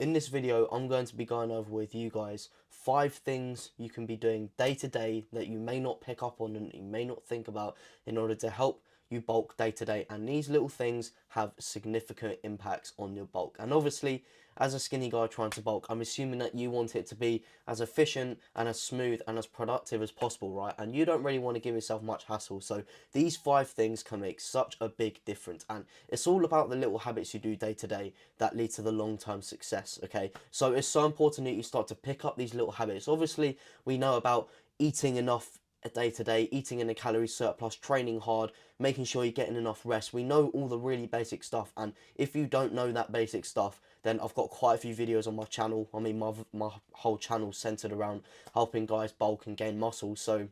In this video, I'm going to be going over with you guys 5 things you can be doing day to day that you may not pick up on and you may not think about in order to help you bulk day to day. And these little things have significant impacts on your bulk. And obviously, as a skinny guy trying to bulk, I'm assuming that you want it to be as efficient and as smooth and as productive as possible, right? And you don't really want to give yourself much hassle. So these 5 things can make such a big difference. And it's all about the little habits you do day to day that lead to the long-term success, okay? So it's so important that you start to pick up these little habits. Obviously, we know about eating enough day to day, eating in a calorie surplus, training hard, making sure you're getting enough rest. We know all the really basic stuff, and if you don't know that basic stuff, then I've got quite a few videos on my channel. I mean, my whole channel centered around helping guys bulk and gain muscle. So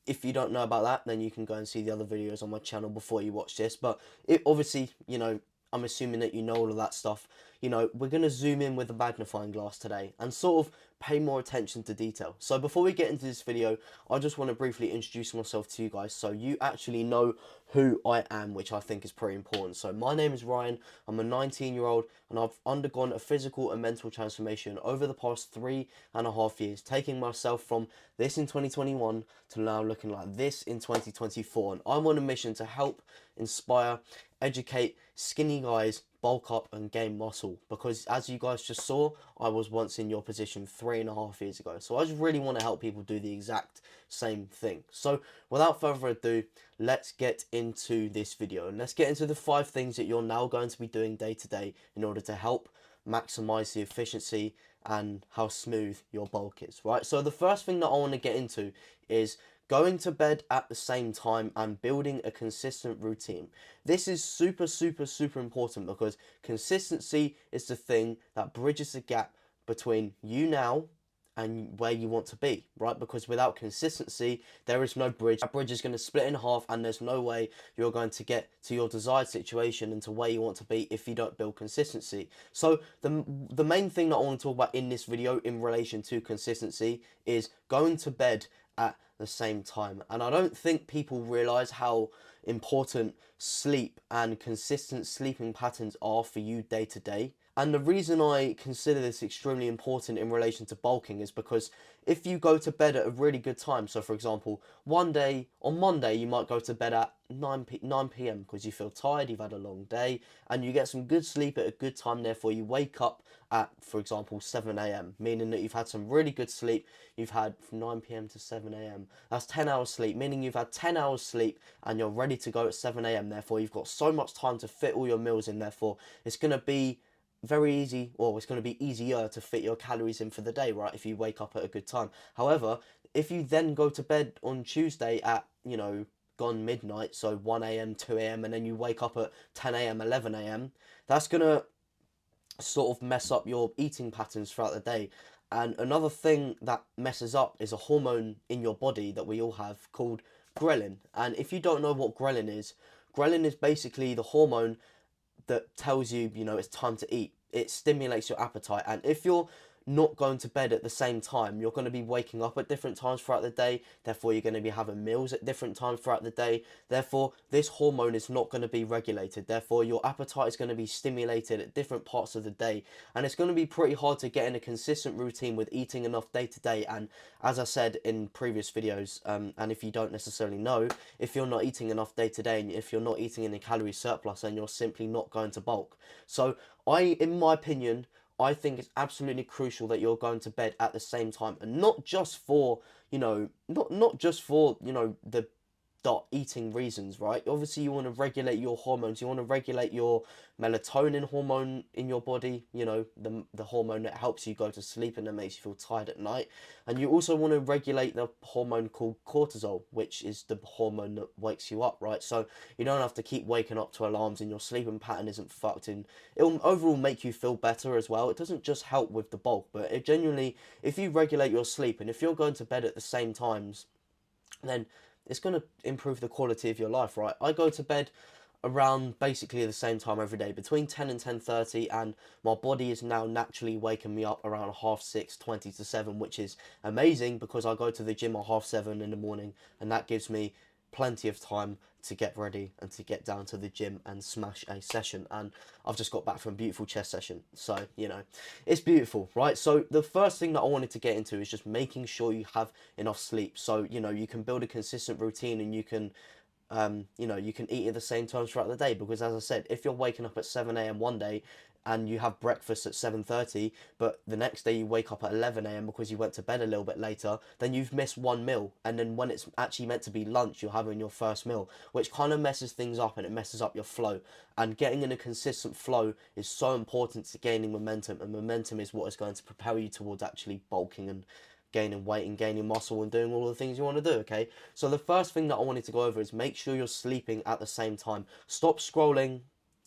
if you don't know about that, then you can go and see the other videos on my channel before you watch this. But it obviously, I'm assuming that you know all of that stuff. We're going to zoom in with a magnifying glass today and sort of pay more attention to detail. So before we get into this video, I just want to briefly introduce myself to you guys so you actually know who I am, which I think is pretty important. So my name is Ryan. I'm a 19-year-old and I've undergone a physical and mental transformation over the past 3.5 years, taking myself from this in 2021 to now looking like this in 2024. And I'm on a mission to help, inspire, educate skinny guys bulk up and gain muscle, because as you guys just saw, I was once in your position 3.5 years ago. So I just really want to help people do the exact same thing. So without further ado, let's get into this video and let's get into the 5 things that you're now going to be doing day to day in order to help maximize the efficiency and how smooth your bulk is, right? So the first thing that I want to get into is going to bed at the same time and building a consistent routine. This is super, super, super important because consistency is the thing that bridges the gap between you now and where you want to be, right? Because without consistency, there is no bridge. That bridge is going to split in half and there's no way you're going to get to your desired situation and to where you want to be if you don't build consistency. So the main thing that I want to talk about in this video in relation to consistency is going to bed at the same time. And I don't think people realize how important sleep and consistent sleeping patterns are for you day to day. And the reason I consider this extremely important in relation to bulking is because if you go to bed at a really good time, so for example, one day, on Monday, you might go to bed at 9 p.m. because you feel tired, you've had a long day, and you get some good sleep at a good time, therefore you wake up at, for example, 7 a.m, meaning that you've had some really good sleep, you've had from 9 p.m. to 7 a.m, that's 10 hours sleep, meaning you've had 10 hours sleep and you're ready to go at 7 a.m, therefore you've got so much time to fit all your meals in, therefore it's going to be very easy, or it's going to be easier to fit your calories in for the day, right, if you wake up at a good time. However, if you then go to bed on Tuesday at, gone midnight, so 1 a.m, 2 a.m, and then you wake up at 10 a.m, 11 a.m, that's going to sort of mess up your eating patterns throughout the day. And another thing that messes up is a hormone in your body that we all have called ghrelin. And if you don't know what ghrelin is basically the hormone that tells you, it's time to eat. It stimulates your appetite. And if you're not going to bed at the same time, you're going to be waking up at different times throughout the day. Therefore, you're going to be having meals at different times throughout the day. Therefore, this hormone is not going to be regulated. Therefore, your appetite is going to be stimulated at different parts of the day. And it's going to be pretty hard to get in a consistent routine with eating enough day to day. And as I said in previous videos, and if you don't necessarily know, if you're not eating enough day to day, and if you're not eating in a calorie surplus, then you're simply not going to bulk. So in my opinion, I think it's absolutely crucial that you're going to bed at the same time, and not just for, not just for, the eating reasons, right? Obviously, you want to regulate your hormones. You want to regulate your melatonin hormone in your body, the hormone that helps you go to sleep and that makes you feel tired at night. And you also want to regulate the hormone called cortisol, which is the hormone that wakes you up, right? So you don't have to keep waking up to alarms and your sleeping pattern isn't fucked, and it'll overall make you feel better as well. It doesn't just help with the bulk, but it genuinely, if you regulate your sleep and if you're going to bed at the same times, then it's going to improve the quality of your life, right? I go to bed around basically the same time every day, between 10 and 10:30, and my body is now naturally waking me up around 6:30, 20 to 7, which is amazing because I go to the gym at 7:30 in the morning, and that gives me plenty of time to get ready and to get down to the gym and smash a session. And I've just got back from a beautiful chest session, so you know, it's beautiful, right? So the first thing that I wanted to get into is just making sure you have enough sleep, so you know you can build a consistent routine and you can you know, you can eat at the same times throughout the day. Because as I said, if you're waking up at 7 a.m. one day and you have breakfast at 7:30, but the next day you wake up at 11 a.m. because you went to bed a little bit later, then you've missed one meal. And then when it's actually meant to be lunch, you're having your first meal, which kind of messes things up and it messes up your flow. And getting in a consistent flow is so important to gaining momentum, and momentum is what is going to propel you towards actually bulking and gaining weight and gaining muscle and doing all the things you want to do, okay? So the first thing that I wanted to go over is make sure you're sleeping at the same time. Stop scrolling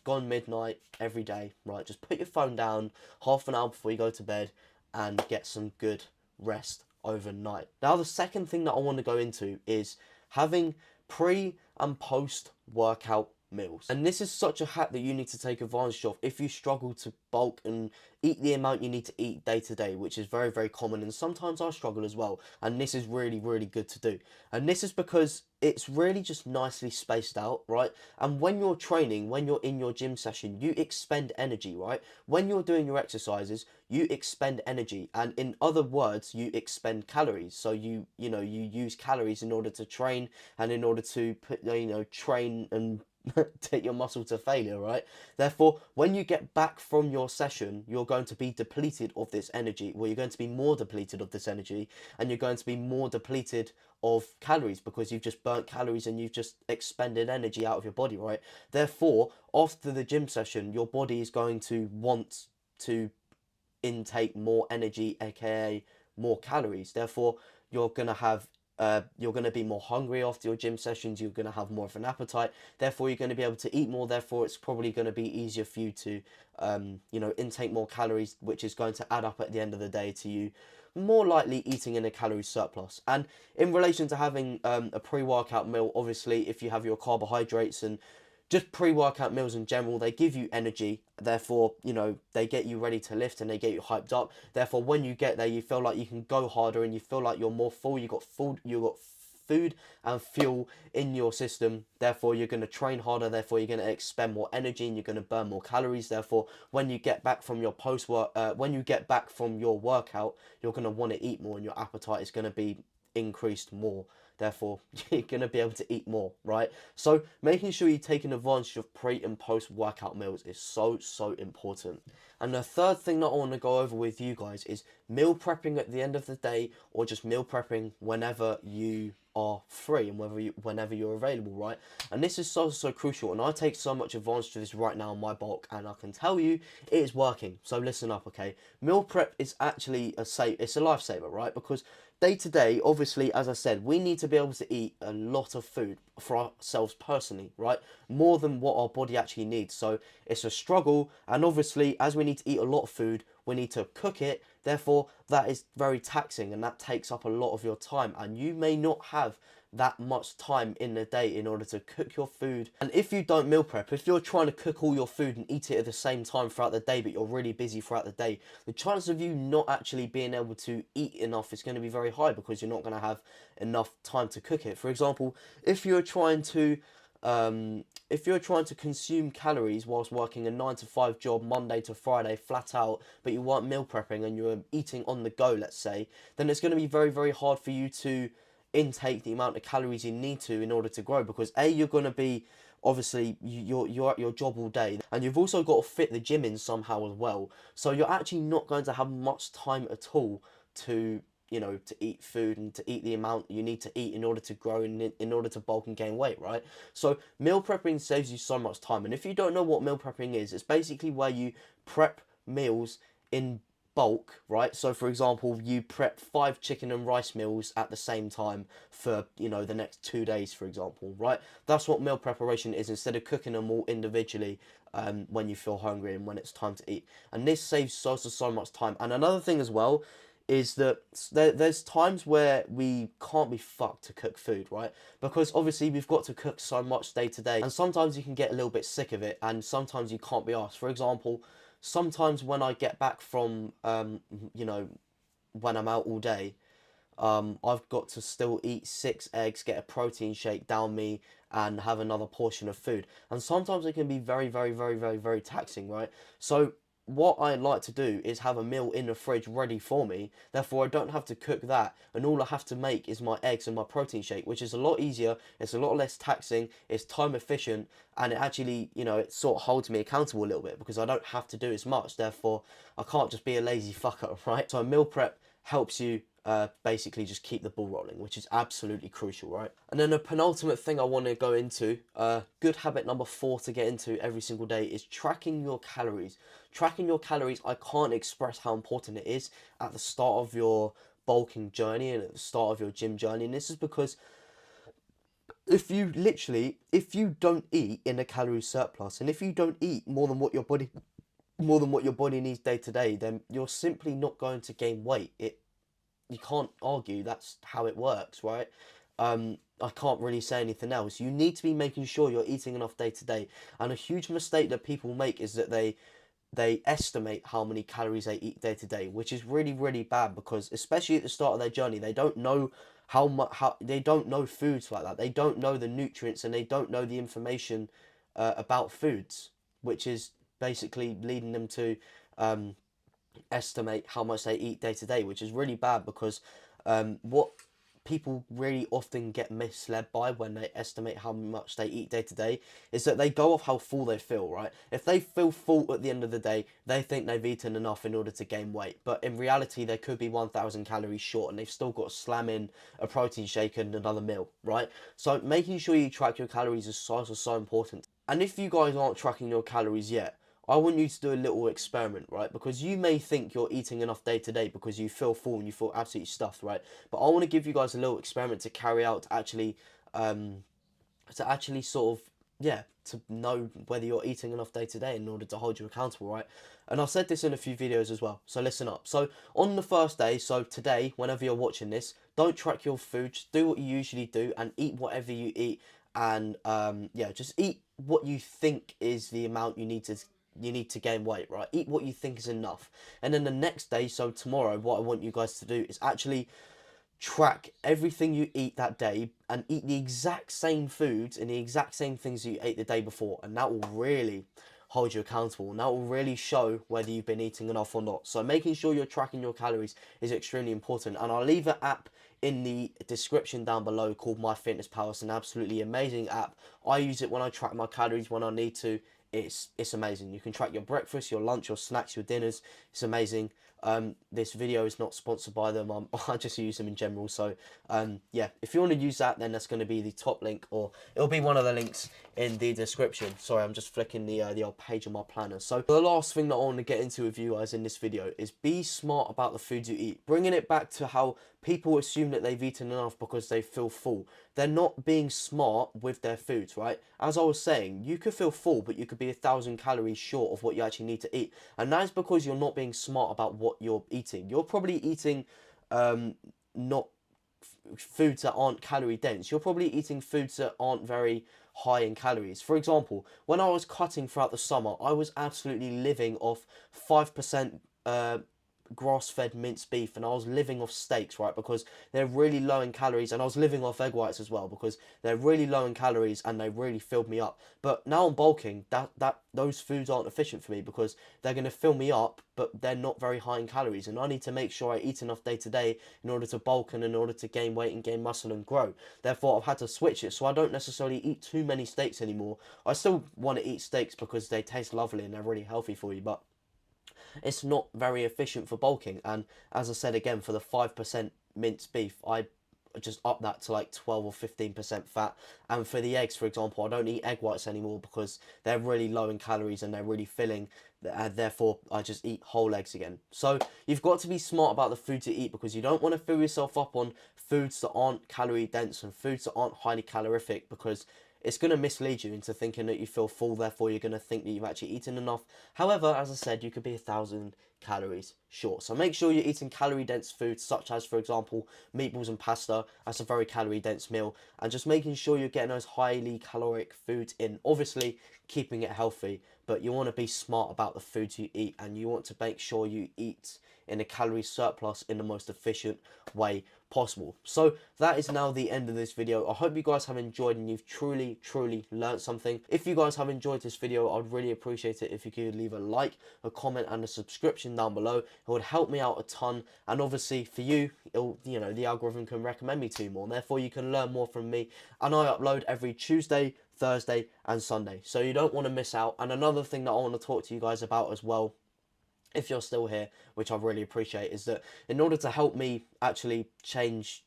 gone midnight every day, right? Just put your phone down half an hour before you go to bed and get some good rest overnight. Now, the second thing that I want to go into is having pre and post workout meals. And this is such a hack that you need to take advantage of if you struggle to bulk and eat the amount you need to eat day to day, which is very, very common. And sometimes I struggle as well. And this is really, really good to do. And this is because it's really just nicely spaced out, right? And when you're training, when you're in your gym session, you expend energy, right? When you're doing your exercises, you expend energy. And in other words, you expend calories. So you know, you use calories in order to train and in order to put, you know, train and take your muscle to failure, right? Therefore, when you get back from your session, you're going to be depleted of this energy. Well, you're going to be more depleted of this energy, and you're going to be more depleted of calories because you've just burnt calories and you've just expended energy out of your body, right? Therefore, after the gym session, your body is going to want to intake more energy, aka more calories. Therefore, you're gonna have you're going to be more hungry after your gym sessions. You're going to have more of an appetite. Therefore, you're going to be able to eat more. Therefore, it's probably going to be easier for you to, you know, intake more calories, which is going to add up at the end of the day to you more likely eating in a calorie surplus. And in relation to having a pre-workout meal, obviously, if you have your carbohydrates and just pre-workout meals in general, they give you energy. Therefore, you know, they get you ready to lift and they get you hyped up. Therefore, when you get there, you feel like you can go harder and you feel like you're more full. You got food and fuel in your system. Therefore, you're going to train harder. Therefore, you're going to expend more energy and you're going to burn more calories. Therefore, when you get back from your when you get back from your workout, you're going to want to eat more and your appetite is going to be increased more. Therefore, you're going to be able to eat more, right? So making sure you're taking advantage of pre and post workout meals is so, so important. And the third thing that I want to go over with you guys is meal prepping at the end of the day, or just meal prepping whenever you are free and whenever you're available, right? And this is so, so crucial, and I take so much advantage of this right now in my bulk, and I can tell you it is working. So listen up, okay? Meal prep is actually it's a lifesaver, right? Because day to day, obviously, as I said, we need to be able to eat a lot of food for ourselves personally, right? More than what our body actually needs. So it's a struggle, and obviously, as we need to eat a lot of food, we need to cook it. Therefore, that is very taxing, and that takes up a lot of your time, and you may not have that much time in the day in order to cook your food. And if you don't meal prep, if you're trying to cook all your food and eat it at the same time throughout the day, but you're really busy throughout the day, the chance of you not actually being able to eat enough is going to be very high because you're not going to have enough time to cook it. For example, if you're trying to consume calories whilst working a 9 to 5 job Monday to Friday flat out, but you weren't meal prepping and you're eating on the go, let's say, then it's going to be very, very hard for you to intake the amount of calories you need to in order to grow, because you're going to be, obviously, you're at your job all day, and you've also got to fit the gym in somehow as well, so you're actually not going to have much time at all to, you know, to eat food and to eat the amount you need to eat in order to grow and in order to bulk and gain weight, right? So meal prepping saves you so much time. And if you don't know what meal prepping is, it's basically where you prep meals in bulk, right? So for example, you prep 5 chicken and rice meals at the same time for, you know, the next 2 days, for example, right? That's what meal preparation is, instead of cooking them all individually when you feel hungry and when it's time to eat. And this saves so much time. And another thing as well is that there's times where we can't be fucked to cook food, right? Because obviously we've got to cook so much day to day, and sometimes you can get a little bit sick of it, and sometimes you can't be asked. For example, sometimes when I get back from, you know, when I'm out all day, I've got to still eat 6 eggs, get a protein shake down me, and have another portion of food. And sometimes it can be very, very, very, very, very taxing, right? So what I like to do is have a meal in the fridge ready for me. Therefore, I don't have to cook that, and all I have to make is my eggs and my protein shake, which is a lot easier. It's a lot less taxing. It's time efficient, and it actually, it sort of holds me accountable a little bit because I don't have to do as much. Therefore, I can't just be a lazy fucker, right? So meal prep helps you basically just keep the ball rolling, which is absolutely crucial, right? And then the penultimate thing I want to go into, good habit number 4 to get into every single day, is tracking your calories. Tracking your calories, I can't express how important it is at the start of your bulking journey and at the start of your gym journey. And this is because if you don't eat in a calorie surplus, and if you don't eat more than what your body needs day to day, then you're simply not going to gain weight. You can't argue that's how it works, right? I can't really say anything else. You need to be making sure you're eating enough day to day. And a huge mistake that people make is that they estimate how many calories they eat day to day, which is really, really bad, because especially at the start of their journey, they don't know how they don't know foods like that. They don't know the nutrients, and they don't know the information about foods, which is basically leading them to estimate how much they eat day to day, which is really bad, because what people really often get misled by when they estimate how much they eat day to day is that they go off how full they feel, right? If they feel full at the end of the day, they think they've eaten enough in order to gain weight. But in reality, they could be 1,000 calories short, and they've still got to slam in a protein shake and another meal, right? So making sure you track your calories is so important. And if you guys aren't tracking your calories yet, I want you to do a little experiment, right? Because you may think you're eating enough day to day because you feel full and you feel absolutely stuffed, right? But I want to give you guys a little experiment to carry out to actually sort of, yeah, to know whether you're eating enough day to day in order to hold you accountable, right? And I've said this in a few videos as well, so listen up. So on the first day, so today, whenever you're watching this, don't track your food, just do what you usually do and eat whatever you eat. And yeah, just eat what you think is the amount you need to gain weight, right? Eat what you think is enough. And then the next day, so tomorrow, what I want you guys to do is actually track everything you eat that day and eat the exact same foods and the exact same things you ate the day before, and that will really hold you accountable, and that will really show whether you've been eating enough or not. So making sure you're tracking your calories is extremely important, and I'll leave an app in the description down below called MyFitnessPal. It's an absolutely amazing app. I use it when I track my calories when I need to. It's amazing. You can track your breakfast, your lunch, your snacks, your dinners. It's amazing. This video is not sponsored by them. I just use them in general. So yeah, if you want to use that, then that's going to be the top link, or it'll be one of the links in the description. Sorry, I'm just flicking the old page on my planner. So the last thing that I want to get into with you guys in this video is be smart about the food you eat. Bringing it back to how people assume that they've eaten enough because they feel full. They're not being smart with their foods, right? As I was saying, you could feel full, but you could be 1,000 calories short of what you actually need to eat. And that is because you're not being smart about what you're eating. You're probably eating not foods that aren't calorie dense. You're probably eating foods that aren't very high in calories. For example, when I was cutting throughout the summer, I was absolutely living off 5% grass-fed minced beef, and I was living off steaks, right, because they're really low in calories, and I was living off egg whites as well because they're really low in calories and they really filled me up. But now I'm bulking, those foods aren't efficient for me because they're going to fill me up, but they're not very high in calories, and I need to make sure I eat enough day to day in order to bulk and in order to gain weight and gain muscle and grow. Therefore, I've had to switch it, so I don't necessarily eat too many steaks anymore. I still want to eat steaks because they taste lovely and they're really healthy for you, but it's not very efficient for bulking. And as I said again, for the 5% minced beef, I just up that to like 12 or 15% fat. And for the eggs, for example, I don't eat egg whites anymore because they're really low in calories and they're really filling, and therefore I just eat whole eggs again. So you've got to be smart about the foods you eat, because you don't want to fill yourself up on foods that aren't calorie dense and foods that aren't highly calorific, because it's going to mislead you into thinking that you feel full, therefore you're going to think that you've actually eaten enough. However, as I said, you could be 1,000 calories short. So make sure you're eating calorie dense foods, such as, for example, meatballs and pasta. That's a very calorie dense meal. And just making sure you're getting those highly caloric foods in. Obviously, keeping it healthy, but you want to be smart about the foods you eat, and you want to make sure you eat in a calorie surplus in the most efficient way possible. So that is now the end of this video. I hope you guys have enjoyed and you've truly learned something. If you guys have enjoyed this video, I'd really appreciate it if you could leave a like, a comment and a subscription down below. It would help me out a ton, and obviously for you, it'll, you know, the algorithm can recommend me to you more, and therefore you can learn more from me. And I upload every Tuesday, Thursday and Sunday, so you don't want to miss out. And another thing that I want to talk to you guys about as well, if you're still here, which I really appreciate, is that in order to help me actually change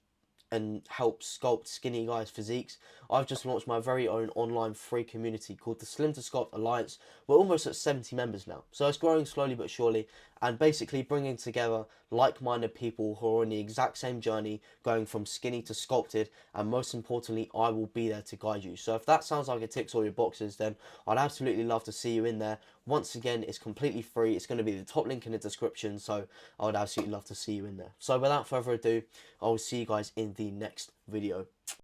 and help sculpt skinny guys' physiques, I've just launched my very own online free community called the Slim to Sculpt Alliance. We're almost at 70 members now, so it's growing slowly but surely, and basically bringing together like-minded people who are on the exact same journey, going from skinny to sculpted, and most importantly, I will be there to guide you. So if that sounds like it ticks all your boxes, then I'd absolutely love to see you in there. Once again, it's completely free. It's going to be the top link in the description, so I would absolutely love to see you in there. So without further ado, I will see you guys in the next video.